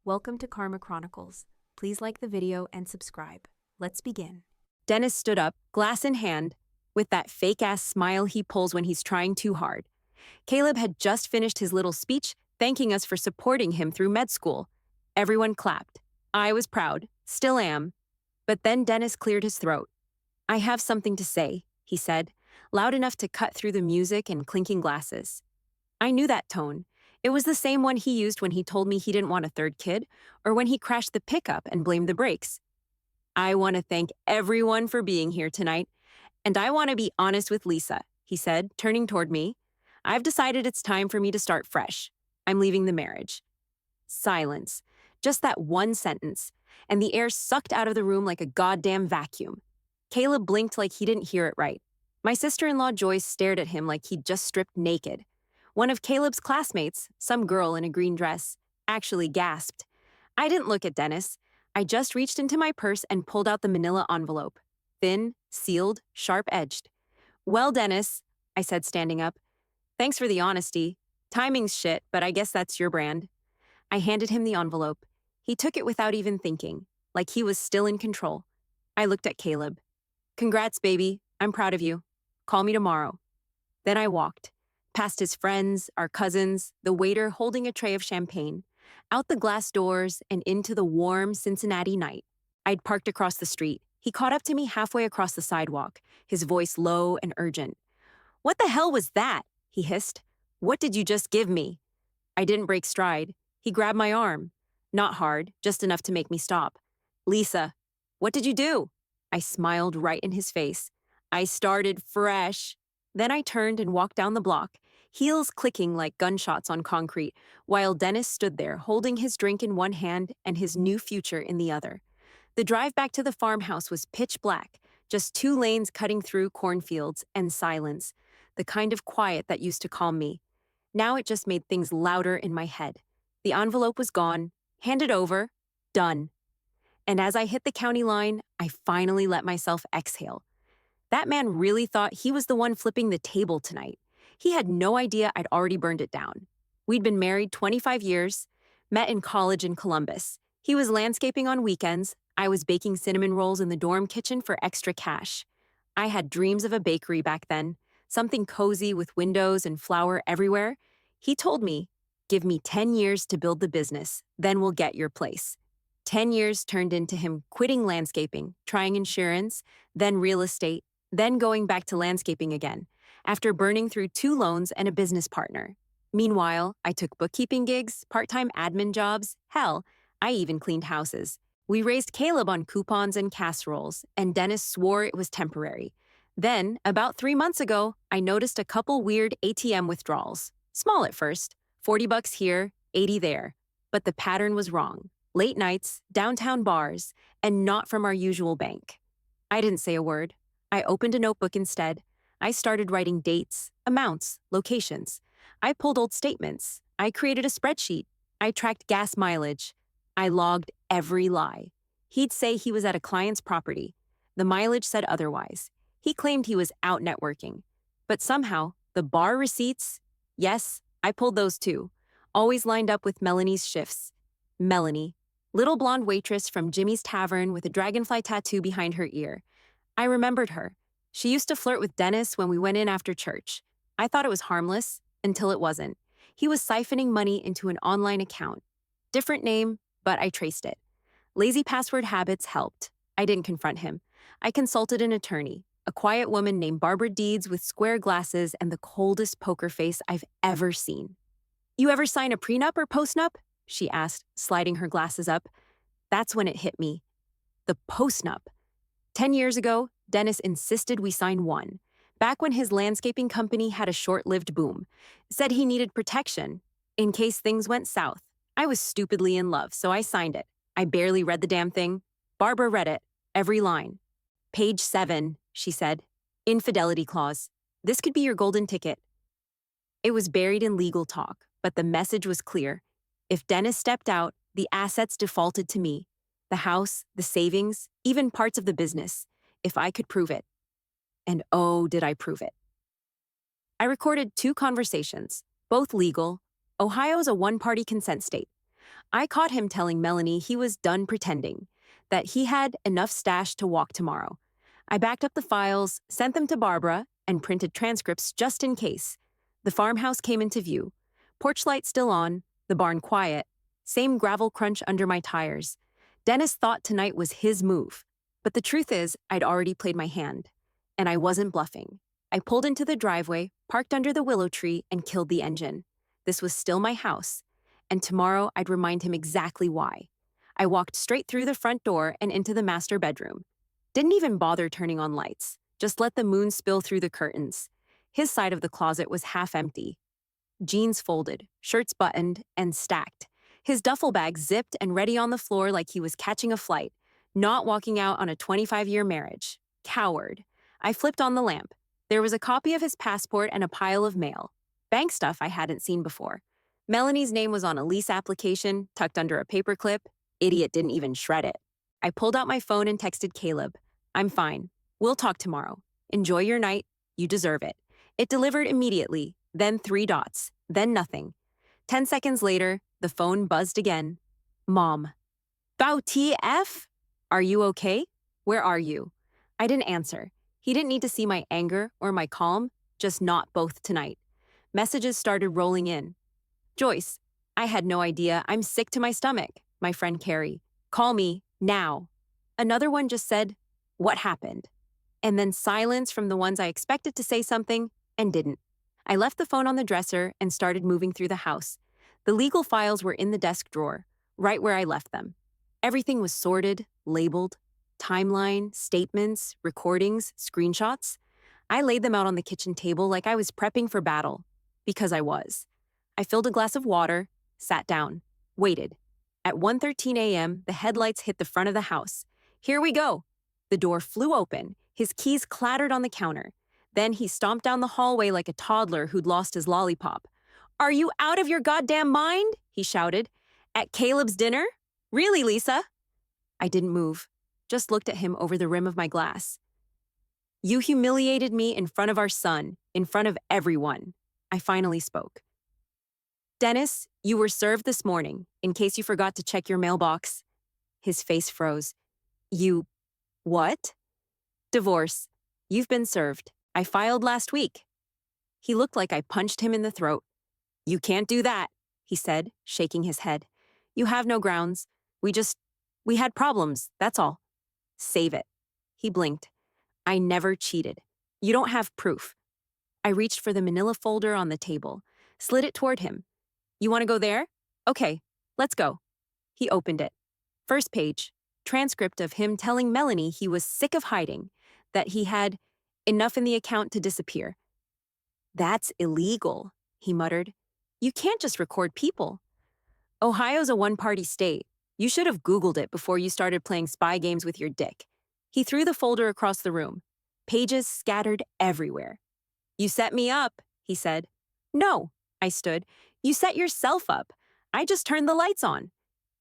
Welcome to Karma Chronicles. Please like the video and subscribe. Let's begin. Dennis stood up, glass in hand, with that fake-ass smile he pulls when he's trying too hard. Caleb had just finished his little speech, thanking us for supporting him through med school. Everyone clapped. I was proud, still am. But then Dennis cleared his throat. "I have something to say," he said, loud enough to cut through the music and clinking glasses. I knew that tone. It was the same one he used when he told me he didn't want a third kid, or when he crashed the pickup and blamed the brakes. "I want to thank everyone for being here tonight, and I want to be honest with Lisa," he said, turning toward me. "I've decided it's time for me to start fresh. I'm leaving the marriage." Silence. Just that one sentence, and the air sucked out of the room like a goddamn vacuum. Caleb blinked like he didn't hear it right. My sister-in-law Joyce stared at him like he'd just stripped naked. One of Caleb's classmates, some girl in a green dress, actually gasped. I didn't look at Dennis. I just reached into my purse and pulled out the manila envelope. Thin, sealed, sharp-edged. "Well, Dennis," I said, standing up. "Thanks for the honesty. Timing's shit, but I guess that's your brand." I handed him the envelope. He took it without even thinking, like he was still in control. I looked at Caleb. "Congrats, baby. I'm proud of you. Call me tomorrow." Then I walked. Past his friends, our cousins, the waiter holding a tray of champagne, out the glass doors and into the warm Cincinnati night. I'd parked across the street. He caught up to me halfway across the sidewalk, his voice low and urgent. "What the hell was that?" he hissed. "What did you just give me?" I didn't break stride. He grabbed my arm. Not hard, just enough to make me stop. "Lisa, what did you do?" I smiled right in his face. "I started fresh." Then I turned and walked down the block, heels clicking like gunshots on concrete, while Dennis stood there holding his drink in one hand and his new future in the other. The drive back to the farmhouse was pitch black, just two lanes cutting through cornfields and silence, the kind of quiet that used to calm me. Now it just made things louder in my head. The envelope was gone, handed over, done. And as I hit the county line, I finally let myself exhale. That man really thought he was the one flipping the table tonight. He had no idea I'd already burned it down. We'd been married 25 years, met in college in Columbus. He was landscaping on weekends. I was baking cinnamon rolls in the dorm kitchen for extra cash. I had dreams of a bakery back then, something cozy with windows and flour everywhere. He told me, "Give me 10 years to build the business, then we'll get your place." 10 years turned into him quitting landscaping, trying insurance, then real estate, then going back to landscaping again, after burning through 2 loans and a business partner. Meanwhile, I took bookkeeping gigs, part-time admin jobs, hell, I even cleaned houses. We raised Caleb on coupons and casseroles, and Dennis swore it was temporary. Then, about 3 months ago, I noticed a couple weird ATM withdrawals. Small at first, $40 here, 80 there. But the pattern was wrong. Late nights, downtown bars, and not from our usual bank. I didn't say a word. I opened a notebook instead. I started writing dates, amounts, locations. I pulled old statements. I created a spreadsheet. I tracked gas mileage. I logged every lie. He'd say he was at a client's property. The mileage said otherwise. He claimed he was out networking. But somehow, the bar receipts, yes, I pulled those too. Always lined up with Melanie's shifts. Melanie, little blonde waitress from Jimmy's Tavern with a dragonfly tattoo behind her ear. I remembered her. She used to flirt with Dennis when we went in after church. I thought it was harmless, until it wasn't. He was siphoning money into an online account. Different name, but I traced it. Lazy password habits helped. I didn't confront him. I consulted an attorney, a quiet woman named Barbara Deeds with square glasses and the coldest poker face I've ever seen. "You ever sign a prenup or postnup?" she asked, sliding her glasses up. That's when it hit me. The postnup. 10 years ago, Dennis insisted we sign one. Back when his landscaping company had a short-lived boom. Said he needed protection, in case things went south. I was stupidly in love, so I signed it. I barely read the damn thing. Barbara read it, every line. "Page 7, she said. "Infidelity clause. This could be your golden ticket." It was buried in legal talk, but the message was clear. If Dennis stepped out, the assets defaulted to me. The house, the savings, even parts of the business, if I could prove it. And oh, did I prove it. I recorded 2 conversations, both legal. Ohio's a one-party consent state. I caught him telling Melanie he was done pretending, that he had enough stash to walk tomorrow. I backed up the files, sent them to Barbara, and printed transcripts just in case. The farmhouse came into view. Porch light still on, the barn quiet, same gravel crunch under my tires. Dennis thought tonight was his move. But the truth is, I'd already played my hand. And I wasn't bluffing. I pulled into the driveway, parked under the willow tree, and killed the engine. This was still my house. And tomorrow I'd remind him exactly why. I walked straight through the front door and into the master bedroom. Didn't even bother turning on lights. Just let the moon spill through the curtains. His side of the closet was half empty. Jeans folded, shirts buttoned, and stacked. His duffel bag zipped and ready on the floor like he was catching a flight, not walking out on a 25-year marriage. Coward. I flipped on the lamp. There was a copy of his passport and a pile of mail. Bank stuff I hadn't seen before. Melanie's name was on a lease application, tucked under a paperclip. Idiot didn't even shred it. I pulled out my phone and texted Caleb. I'm fine. We'll talk tomorrow. Enjoy your night. You deserve it. It delivered immediately, then 3 dots, then nothing. 10 seconds later, the phone buzzed again. Mom. Bow TF? Are you okay? Where are you? I didn't answer. He didn't need to see my anger or my calm, just not both tonight. Messages started rolling in. Joyce, I had no idea. I'm sick to my stomach. My friend Carrie. Call me, now. Another one just said, what happened? And then silence from the ones I expected to say something and didn't. I left the phone on the dresser and started moving through the house. The legal files were in the desk drawer, right where I left them. Everything was sorted, labeled. Timeline, statements, recordings, screenshots. I laid them out on the kitchen table like I was prepping for battle. Because I was. I filled a glass of water, sat down, waited. At 1:13 a.m., the headlights hit the front of the house. Here we go. The door flew open. His keys clattered on the counter. Then he stomped down the hallway like a toddler who'd lost his lollipop. Are you out of your goddamn mind? He shouted. At Caleb's dinner? Really, Lisa? I didn't move. Just looked at him over the rim of my glass. You humiliated me in front of our son, in front of everyone. I finally spoke. Dennis, you were served this morning, in case you forgot to check your mailbox. His face froze. You... what? Divorce. You've been served. I filed last week. He looked like I punched him in the throat. You can't do that, he said, shaking his head. You have no grounds. We had problems, that's all. Save it. He blinked. I never cheated. You don't have proof. I reached for the manila folder on the table, slid it toward him. You want to go there? Okay, let's go. He opened it. First page, transcript of him telling Melanie he was sick of hiding, that he had enough in the account to disappear. That's illegal, he muttered. You can't just record people. Ohio's a one-party state. You should have Googled it before you started playing spy games with your dick. He threw the folder across the room. Pages scattered everywhere. You set me up, he said. No, I stood. You set yourself up. I just turned the lights on.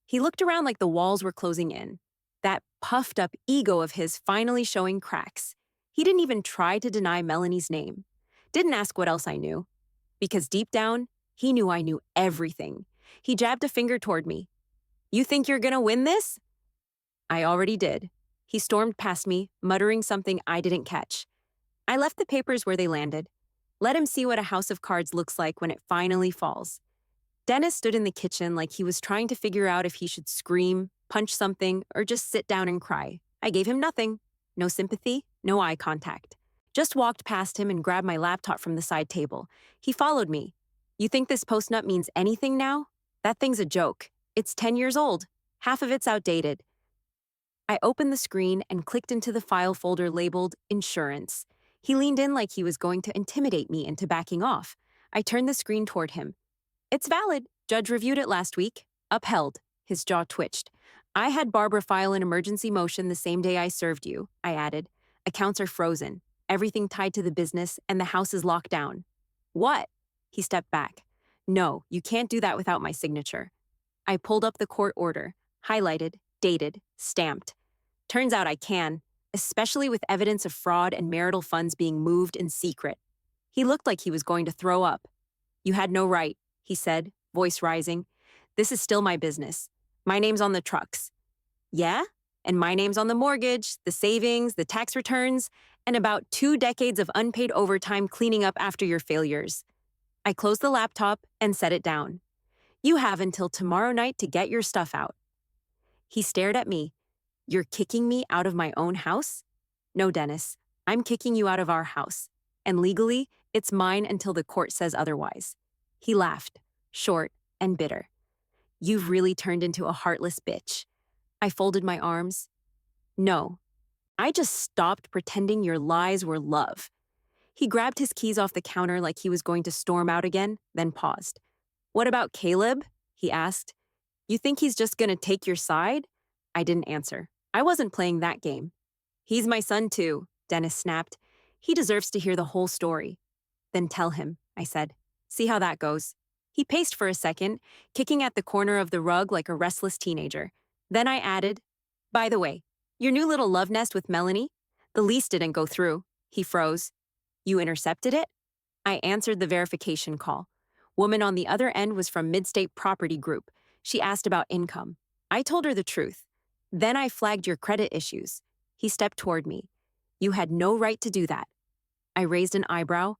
He looked around like the walls were closing in. That puffed up ego of his finally showing cracks. He didn't even try to deny Melanie's name. Didn't ask what else I knew. Because deep down, he knew I knew everything. He jabbed a finger toward me. You think you're gonna win this? I already did. He stormed past me, muttering something I didn't catch. I left the papers where they landed. Let him see what a house of cards looks like when it finally falls. Dennis stood in the kitchen like he was trying to figure out if he should scream, punch something, or just sit down and cry. I gave him nothing. No sympathy, no eye contact. Just walked past him and grabbed my laptop from the side table. He followed me. You think this post-nut means anything now? That thing's a joke. It's 10 years old. Half of it's outdated. I opened the screen and clicked into the file folder labeled Insurance. He leaned in like he was going to intimidate me into backing off. I turned the screen toward him. It's valid. Judge reviewed it last week. Upheld. His jaw twitched. I had Barbara file an emergency motion the same day I served you, I added. Accounts are frozen. Everything tied to the business, and the house is locked down. What? He stepped back. No, you can't do that without my signature. I pulled up the court order, highlighted, dated, stamped. Turns out I can, especially with evidence of fraud and marital funds being moved in secret. He looked like he was going to throw up. You had no right, he said, voice rising. This is still my business. My name's on the trucks. Yeah? And my name's on the mortgage, the savings, the tax returns, and about 2 decades of unpaid overtime cleaning up after your failures. I closed the laptop and set it down. You have until tomorrow night to get your stuff out. He stared at me. You're kicking me out of my own house? No, Dennis. I'm kicking you out of our house. And legally, it's mine until the court says otherwise. He laughed, short and bitter. You've really turned into a heartless bitch. I folded my arms. No, I just stopped pretending your lies were love. He grabbed his keys off the counter like he was going to storm out again, then paused. What about Caleb? He asked. You think he's just going to take your side? I didn't answer. I wasn't playing that game. He's my son too, Dennis snapped. He deserves to hear the whole story. Then tell him, I said. See how that goes. He paced for a second, kicking at the corner of the rug like a restless teenager. Then I added, by the way, your new little love nest with Melanie? The lease didn't go through. He froze. You intercepted it? I answered the verification call. Woman on the other end was from Midstate Property Group. She asked about income. I told her the truth. Then I flagged your credit issues. He stepped toward me. You had no right to do that. I raised an eyebrow.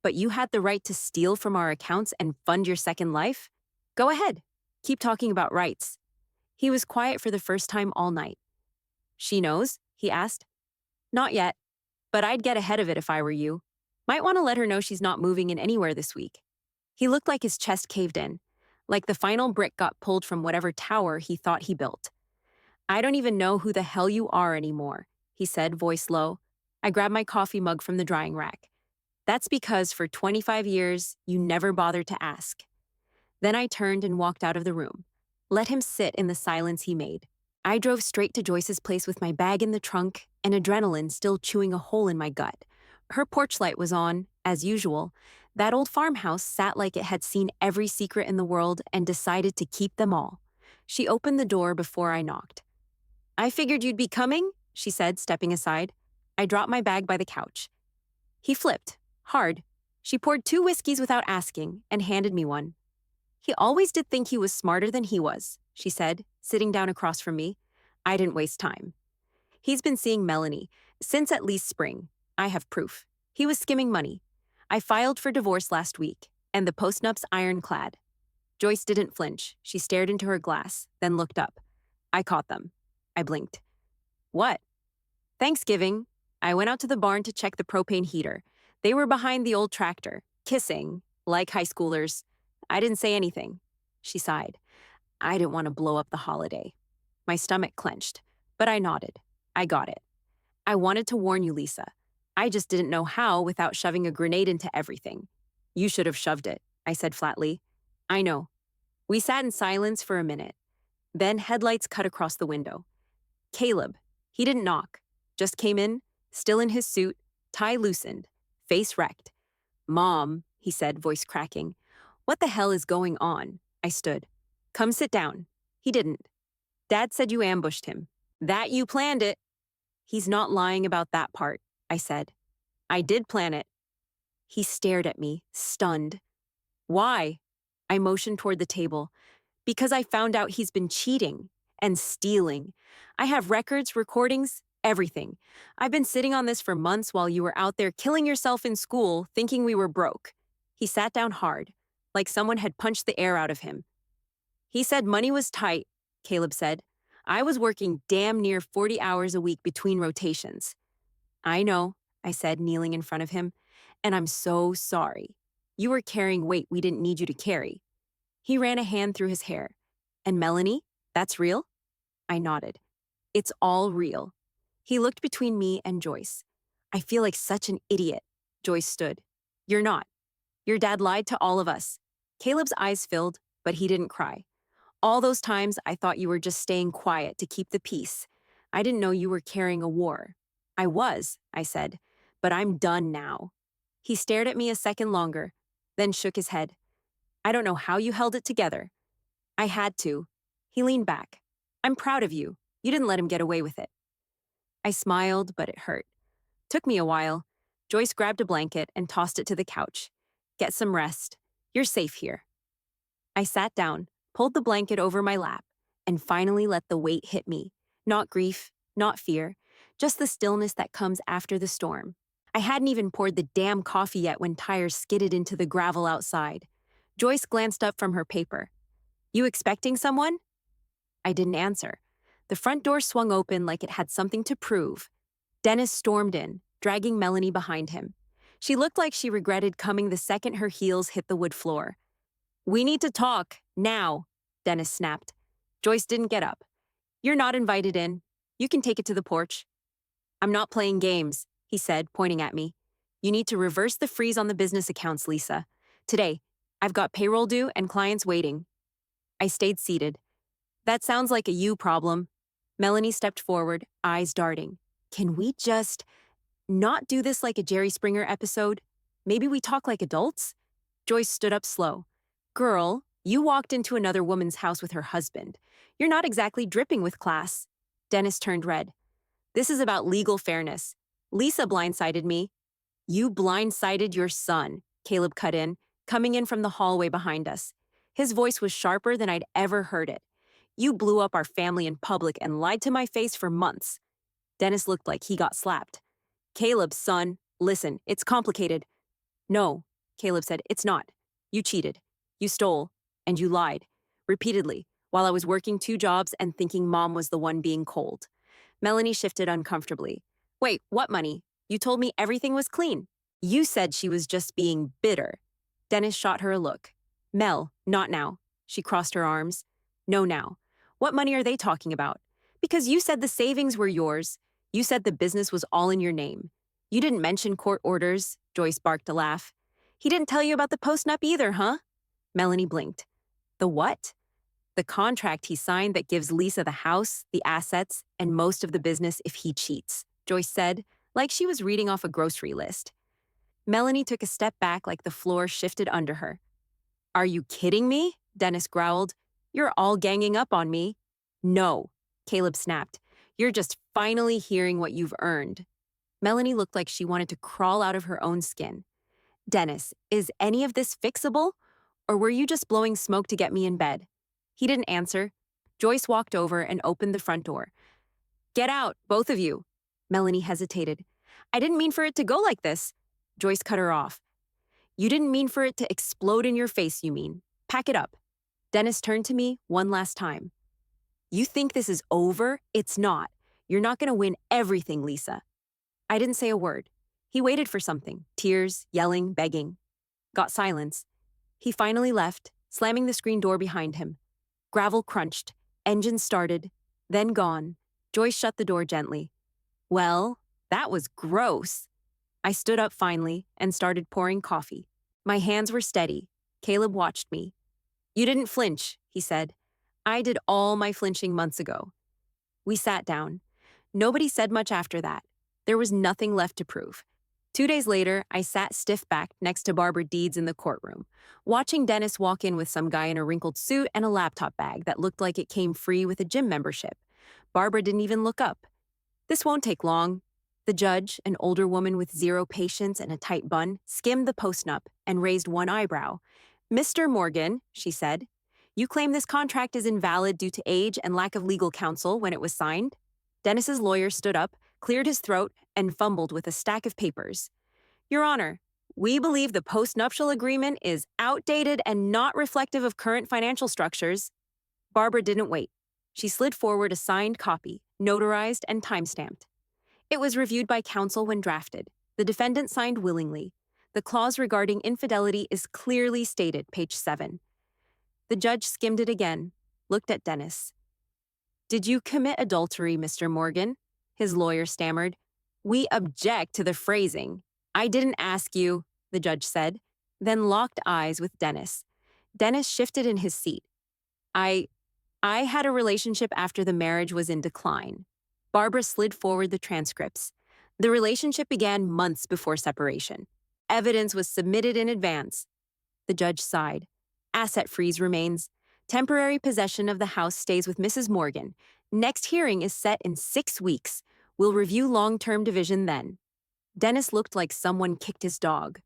But you had the right to steal from our accounts and fund your second life? Go ahead. Keep talking about rights. He was quiet for the first time all night. She knows? He asked. Not yet, but I'd get ahead of it if I were you. Might want to let her know she's not moving in anywhere this week. He looked like his chest caved in, like the final brick got pulled from whatever tower he thought he built. I don't even know who the hell you are anymore, he said, voice low. I grabbed my coffee mug from the drying rack. That's because for 25 years, you never bothered to ask. Then I turned and walked out of the room. Let him sit in the silence he made. I drove straight to Joyce's place with my bag in the trunk and adrenaline still chewing a hole in my gut. Her porch light was on, as usual. That old farmhouse sat like it had seen every secret in the world and decided to keep them all. She opened the door before I knocked. I figured you'd be coming, she said, stepping aside. I dropped my bag by the couch. He flipped. Hard. She poured 2 whiskeys without asking and handed me one. He always did think he was smarter than he was, she said, sitting down across from me. I didn't waste time. He's been seeing Melanie since at least spring. I have proof. He was skimming money. I filed for divorce last week, and the postnups ironclad. Joyce didn't flinch. She stared into her glass, then looked up. I caught them. I blinked. What? Thanksgiving. I went out to the barn to check the propane heater. They were behind the old tractor, kissing, like high schoolers. I didn't say anything. She sighed. I didn't want to blow up the holiday. My stomach clenched, but I nodded. I got it. I wanted to warn you, Lisa. I just didn't know how without shoving a grenade into everything. You should have shoved it, I said flatly. I know. We sat in silence for a minute. Then headlights cut across the window. Caleb. He didn't knock. Just came in, still in his suit, tie loosened. Face wrecked. Mom, he said, voice cracking. What the hell is going on? I stood. Come sit down. He didn't. Dad said you ambushed him. That you planned it. He's not lying about that part, I said. I did plan it. He stared at me, stunned. Why? I motioned toward the table. Because I found out he's been cheating and stealing. I have records, recordings, everything. I've been sitting on this for months while you were out there killing yourself in school, thinking we were broke. He sat down hard, like someone had punched the air out of him. He said money was tight, Caleb said. I was working damn near 40 hours a week between rotations. I know, I said, kneeling in front of him, and I'm so sorry. You were carrying weight we didn't need you to carry. He ran a hand through his hair. And Melanie, that's real? I nodded. It's all real. He looked between me and Joyce. I feel like such an idiot. Joyce stood. You're not. Your dad lied to all of us. Caleb's eyes filled, but he didn't cry. All those times I thought you were just staying quiet to keep the peace. I didn't know you were carrying a war. I was, I said, but I'm done now. He stared at me a second longer, then shook his head. I don't know how you held it together. I had to. He leaned back. I'm proud of you. You didn't let him get away with it. I smiled, but it hurt. Took me a while. Joyce grabbed a blanket and tossed it to the couch. Get some rest. You're safe here. I sat down, pulled the blanket over my lap, and finally let the weight hit me. Not grief, not fear, just the stillness that comes after the storm. I hadn't even poured the damn coffee yet when tires skidded into the gravel outside. Joyce glanced up from her paper. "You expecting someone?" I didn't answer. The front door swung open like it had something to prove. Dennis stormed in, dragging Melanie behind him. She looked like she regretted coming the second her heels hit the wood floor. "We need to talk, now," Dennis snapped. Joyce didn't get up. "You're not invited in. You can take it to the porch." "I'm not playing games," he said, pointing at me. "You need to reverse the freeze on the business accounts, Lisa. Today, I've got payroll due and clients waiting." I stayed seated. "That sounds like a you problem." Melanie stepped forward, eyes darting. "Can we just not do this like a Jerry Springer episode? Maybe we talk like adults?" Joyce stood up slow. "Girl, you walked into another woman's house with her husband. You're not exactly dripping with class." Dennis turned red. "This is about legal fairness. Lisa blindsided me." "You blindsided your son," Caleb cut in, coming in from the hallway behind us. His voice was sharper than I'd ever heard it. "You blew up our family in public and lied to my face for months." Dennis looked like he got slapped. "Caleb, son, listen, it's complicated." "No," Caleb said, "it's not. You cheated. You stole. And you lied. Repeatedly, while I was working 2 jobs and thinking mom was the one being cold." Melanie shifted uncomfortably. "Wait, what money? You told me everything was clean." "You said she was just being bitter." Dennis shot her a look. "Mel, not now." She crossed her arms. "No, now. What money are they talking about? Because you said the savings were yours. You said the business was all in your name. You didn't mention court orders." Joyce barked a laugh. "He didn't tell you about the post-nup either, huh?" Melanie blinked. "The what?" "The contract he signed that gives Lisa the house, the assets, and most of the business if he cheats," Joyce said, like she was reading off a grocery list. Melanie took a step back like the floor shifted under her. "Are you kidding me?" Dennis growled. "You're all ganging up on me." "No," Caleb snapped. "You're just finally hearing what you've earned." Melanie looked like she wanted to crawl out of her own skin. "Dennis, is any of this fixable? Or were you just blowing smoke to get me in bed?" He didn't answer. Joyce walked over and opened the front door. "Get out, both of you." Melanie hesitated. "I didn't mean for it to go like this." Joyce cut her off. "You didn't mean for it to explode in your face, you mean. Pack it up." Dennis turned to me one last time. "You think this is over? It's not. You're not going to win everything, Lisa." I didn't say a word. He waited for something. Tears, yelling, begging. Got silence. He finally left, slamming the screen door behind him. Gravel crunched. Engine started. Then gone. Joyce shut the door gently. "Well, that was gross." I stood up finally and started pouring coffee. My hands were steady. Caleb watched me. "You didn't flinch," he said. "I did all my flinching months ago." We sat down. Nobody said much after that. There was nothing left to prove. 2 days later, I sat stiff-backed next to Barbara Deeds in the courtroom, watching Dennis walk in with some guy in a wrinkled suit and a laptop bag that looked like it came free with a gym membership. Barbara didn't even look up. "This won't take long." The judge, an older woman with zero patience and a tight bun, skimmed the post-nup and raised one eyebrow. "Mr. Morgan," she said, "you claim this contract is invalid due to age and lack of legal counsel when it was signed?" Dennis's lawyer stood up, cleared his throat, and fumbled with a stack of papers. "Your Honor, we believe the post-nuptial agreement is outdated and not reflective of current financial structures." Barbara didn't wait. She slid forward a signed copy, notarized and time-stamped. "It was reviewed by counsel when drafted. The defendant signed willingly. The clause regarding infidelity is clearly stated, page 7. The judge skimmed it again, looked at Dennis. "Did you commit adultery, Mr. Morgan?" His lawyer stammered. "We object to the phrasing." "I didn't ask you," the judge said, then locked eyes with Dennis. Dennis shifted in his seat. I had a relationship after the marriage was in decline." Barbara slid forward the transcripts. "The relationship began months before separation. Evidence was submitted in advance." The judge sighed. "Asset freeze remains. Temporary possession of the house stays with Mrs. Morgan. Next hearing is set in 6 weeks. We'll review long-term division then." Dennis looked like someone kicked his dog.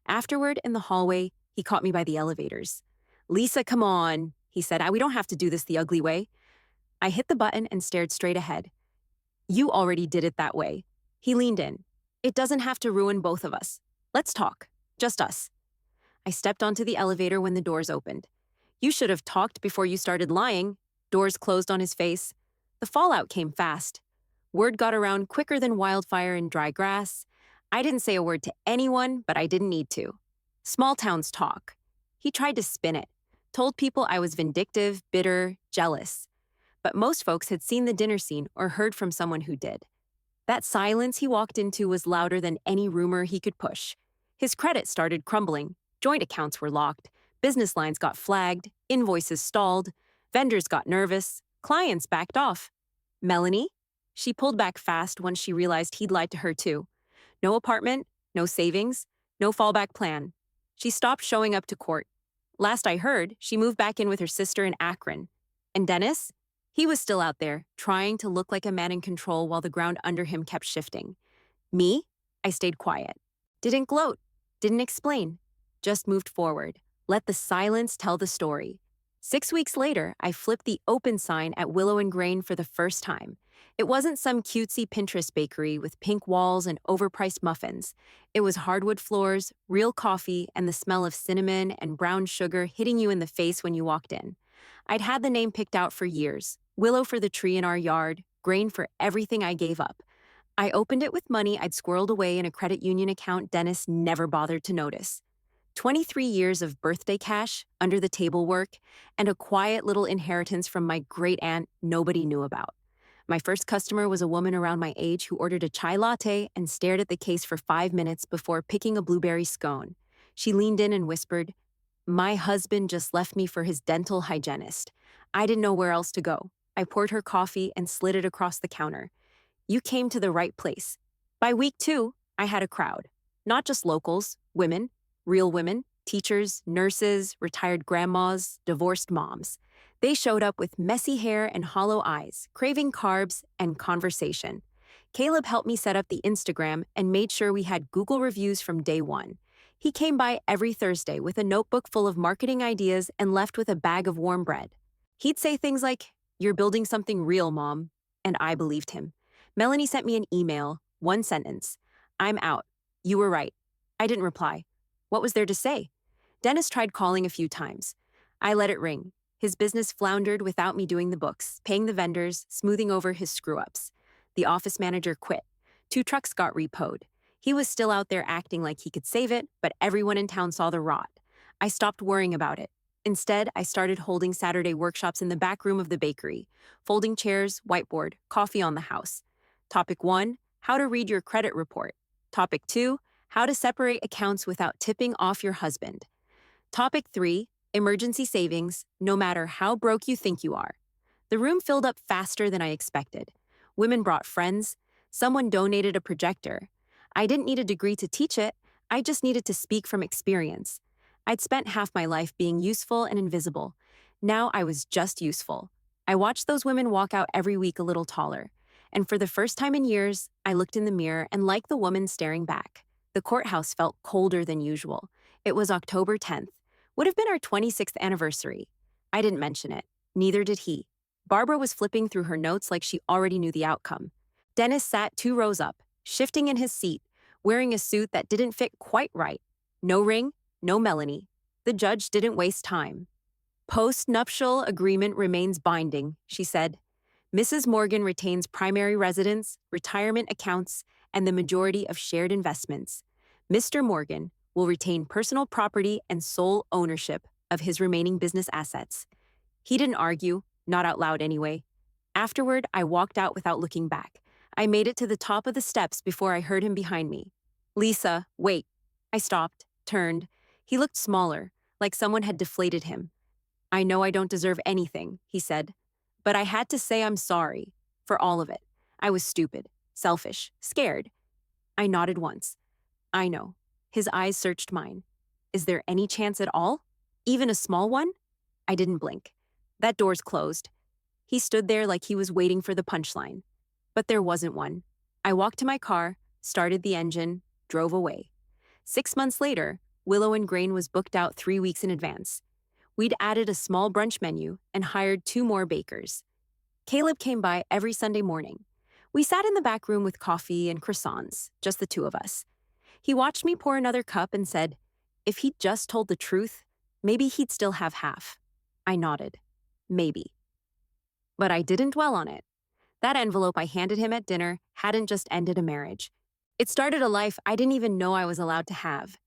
Afterward, in the hallway, he caught me by the elevators. "Lisa, come on," he said. We don't have to do this the ugly way. I hit the button and stared straight ahead. You already did it that way. He leaned in. It doesn't have to ruin both of us. Let's talk. Just us. I stepped onto the elevator when the doors opened. You should have talked before you started lying. Doors closed on his face. The fallout came fast. Word got around quicker than wildfire in dry grass. I didn't say a word to anyone, but I didn't need to. Small towns talk. He tried to spin it, told people I was vindictive, bitter, jealous. But most folks had seen the dinner scene or heard from someone who did. That silence he walked into was louder than any rumor he could push. His credit started crumbling. Joint accounts were locked. Business lines got flagged. Invoices stalled. Vendors got nervous. Clients backed off. Melanie? She pulled back fast once she realized he'd lied to her too. No apartment, no savings, no fallback plan. She stopped showing up to court. Last I heard, she moved back in with her sister in Akron. And Dennis? He was still out there, trying to look like a man in control while the ground under him kept shifting. Me? I stayed quiet. Didn't gloat. Didn't explain. Just moved forward. Let the silence tell the story. 6 weeks later, I flipped the open sign at Willow and Grain for the first time. It wasn't some cutesy Pinterest bakery with pink walls and overpriced muffins. It was hardwood floors, real coffee, and the smell of cinnamon and brown sugar hitting you in the face when you walked in. I'd had the name picked out for years. Willow for the tree in our yard, Grain for everything I gave up. I opened it with money I'd squirreled away in a credit union account Dennis never bothered to notice. 23 years of birthday cash, under-the-table work, and a quiet little inheritance from my great-aunt nobody knew about. My first customer was a woman around my age who ordered a chai latte and stared at the case for 5 minutes before picking a blueberry scone. She leaned in and whispered, "My husband just left me for his dental hygienist. I didn't know where else to go." I poured her coffee and slid it across the counter. You came to the right place. By week 2, I had a crowd. Not just locals, women, real women, teachers, nurses, retired grandmas, divorced moms. They showed up with messy hair and hollow eyes, craving carbs and conversation. Caleb helped me set up the Instagram and made sure we had Google reviews from day one. He came by every Thursday with a notebook full of marketing ideas and left with a bag of warm bread. He'd say things like, "You're building something real, Mom," and I believed him. Melanie sent me an email, one sentence. "I'm out. You were right." I didn't reply. What was there to say? Dennis tried calling a few times. I let it ring. His business floundered without me doing the books, paying the vendors, smoothing over his screw-ups. The office manager quit. 2 trucks got repoed. He was still out there acting like he could save it, but everyone in town saw the rot. I stopped worrying about it. Instead, I started holding Saturday workshops in the back room of the bakery. Folding chairs, whiteboard, coffee on the house. Topic 1, how to read your credit report. Topic 2, how to separate accounts without tipping off your husband. Topic 3, emergency savings, no matter how broke you think you are. The room filled up faster than I expected. Women brought friends. Someone donated a projector. I didn't need a degree to teach it. I just needed to speak from experience. I'd spent half my life being useful and invisible. Now I was just useful. I watched those women walk out every week a little taller. And for the first time in years, I looked in the mirror and liked the woman staring back. The courthouse felt colder than usual. It was October 10th. Would have been our 26th anniversary. I didn't mention it. Neither did he. Barbara was flipping through her notes like she already knew the outcome. Dennis sat 2 rows up, shifting in his seat, wearing a suit that didn't fit quite right. No ring, no Melanie. The judge didn't waste time. "Post-nuptial agreement remains binding," she said. "Mrs. Morgan retains primary residence, retirement accounts, and the majority of shared investments. Mr. Morgan will retain personal property and sole ownership of his remaining business assets." He didn't argue, not out loud anyway. Afterward, I walked out without looking back. I made it to the top of the steps before I heard him behind me. "Lisa, wait." I stopped, turned. He looked smaller, like someone had deflated him. "I know I don't deserve anything," he said, "but I had to say I'm sorry for all of it. I was stupid, selfish, scared." I nodded once. "I know." His eyes searched mine. "Is there any chance at all? Even a small one?" I didn't blink. "That door's closed." He stood there like he was waiting for the punchline. But there wasn't one. I walked to my car, started the engine, drove away. 6 months later, Willow and Grain was booked out 3 weeks in advance. We'd added a small brunch menu and hired 2 more bakers. Caleb came by every Sunday morning. We sat in the back room with coffee and croissants, just the two of us. He watched me pour another cup and said, if he'd just told the truth, maybe he'd still have half. I nodded. Maybe. But I didn't dwell on it. That envelope I handed him at dinner hadn't just ended a marriage. It started a life I didn't even know I was allowed to have.